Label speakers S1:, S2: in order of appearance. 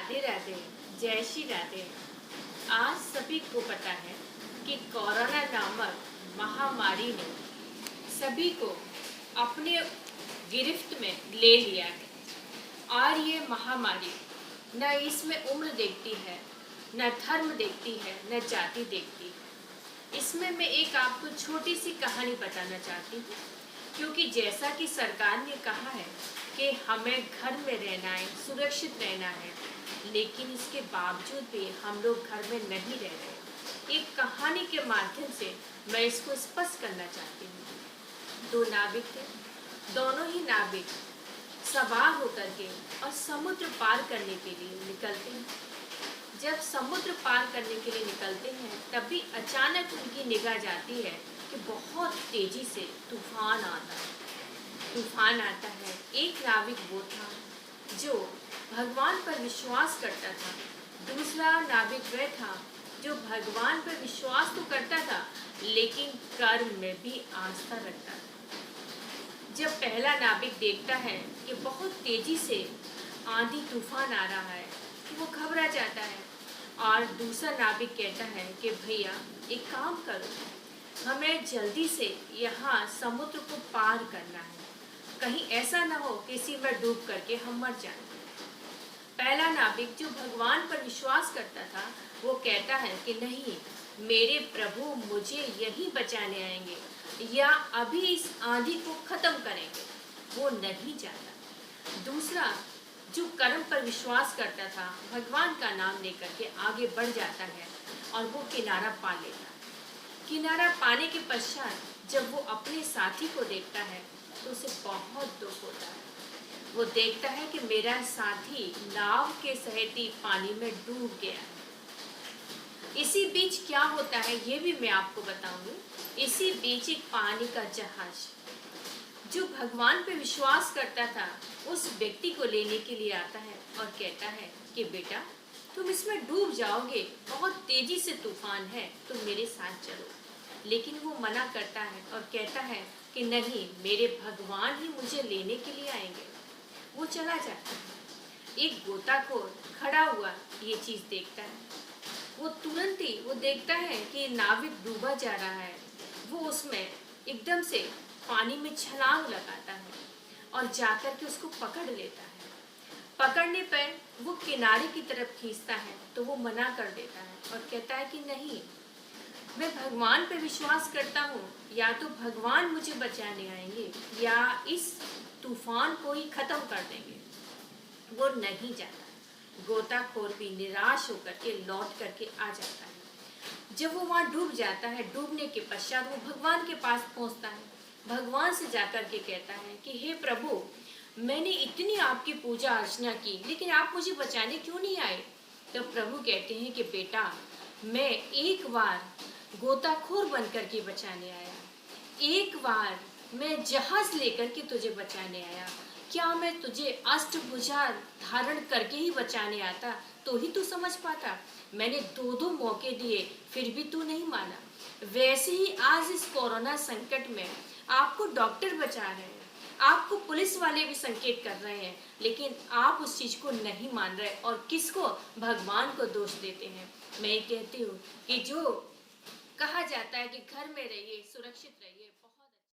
S1: राधे राधे। जय श्री राधे। आज सभी को पता है कि कोरोना नामक महामारी ने सभी को अपने गिरफ्त में ले लिया है। और ये महामारी न इसमें उम्र देखती है, न धर्म देखती है, न जाति देखती है। इसमें मैं एक आपको छोटी सी कहानी बताना चाहती हूँ, क्योंकि जैसा कि सरकार ने कहा है कि हमें घर में रहना है, सुरक्षित रहना है, लेकिन इसके बावजूद भी हम लोग घर में नहीं रह रहे। एक कहानी के माध्यम से मैं इसको स्पष्ट करना चाहती हूँ। दो नाविक थे, दोनों ही नाविक सवार होकर के और समुद्र पार करने के लिए निकलते हैं। जब समुद्र पार करने के लिए निकलते हैं तभी अचानक उनकी निगाह जाती है कि बहुत तेजी से तूफान आता है। तूफान आता है। एक नाविक वो था जो भगवान पर विश्वास करता था, दूसरा नाविक वह था जो भगवान पर विश्वास तो करता था लेकिन कर्म में भी आस्था रखता था। जब पहला नाविक देखता है कि बहुत तेजी से आंधी तूफान आ रहा है तो वो घबरा जाता है और दूसरा नाविक कहता है कि भैया एक काम करो, हमें जल्दी से यहाँ समुद्र को पार करना है, कहीं ऐसा ना हो किसी में डूब करके हम मर जाएं। पहला नाविक जो भगवान पर विश्वास करता था वो कहता है कि नहीं, मेरे प्रभु मुझे यहीं बचाने आएंगे या अभी इस आंधी को खत्म करेंगे। वो नहीं जाता। दूसरा जो कर्म पर विश्वास करता था, भगवान का नाम लेकर के आगे बढ़ जाता है और वो किनारा पा लेता है। किनारा पाने के पश्चात जब वो अपने साथी को देखता है तो उसे बहुत दुख होता है। वो देखता है कि मेरा साथी नाव के सहित पानी में डूब गया है। इसी बीच क्या होता है ये भी मैं आपको बताऊंगी। इसी बीच एक पानी का जहाज जो भगवान पे विश्वास करता था उस व्यक्ति को लेने के लिए आता है और कहता है कि बेटा तुम इसमें डूब जाओगे, बहुत तेजी से तूफान है, तुम मेरे साथ चलो। लेकिन वो मना करता है और कहता है कि नहीं, मेरे भगवान ही मुझे लेने के लिए आएंगे। वो चला जाता है। एक गोताखोर खड़ा हुआ ये चीज देखता है। वो तुरंत ही वो देखता है कि नाविक डूबा जा रहा है। वो उसमें एकदम से पानी में छलांग लगाता है और जाकर के उसको पकड़ लेता है। पकड़ने पर वो किनारे की तरफ खींचता है तो वो मना कर देता है और कहता है कि नहीं, मैं भगवान पर विश्वास करता हूँ, या तो भगवान मुझे बचाने आएंगे या इस तूफान को ही खत्म कर देंगे। वो नहीं जाता। गोताखोर भी निराश होकर के लौट करके आ जाता है। जब वो वहाँ डूब जाता है, डूबने के पश्चात वो भगवान के पास पहुँचता है। भगवान से जाकर के कहता है कि हे प्रभु, मैंने इतनी आपकी पूजा अर्चना की लेकिन आप मुझे बचाने क्यों नहीं आए? तो प्रभु कहते हैं कि बेटा, मैं एक बार गोताखोर बन करके बचाने आया, एक बार मैं जहाज लेकर के तुझे बचाने आया। क्या मैं तुझे अष्टभुजा धारण करके ही बचाने आता तो ही तू समझ पाता? मैंने दो दो मौके दिए फिर भी तू नहीं माना। वैसे ही आज इस कोरोना संकट में आपको डॉक्टर बचा रहे हैं, आपको पुलिस वाले भी संकेत कर रहे हैं, लेकिन आप उस चीज को नहीं मान रहे और किसको? भगवान को दोष देते हैं। मैं कहती हूँ कि जो कहा जाता है कि घर में रहिए, सुरक्षित रहिए।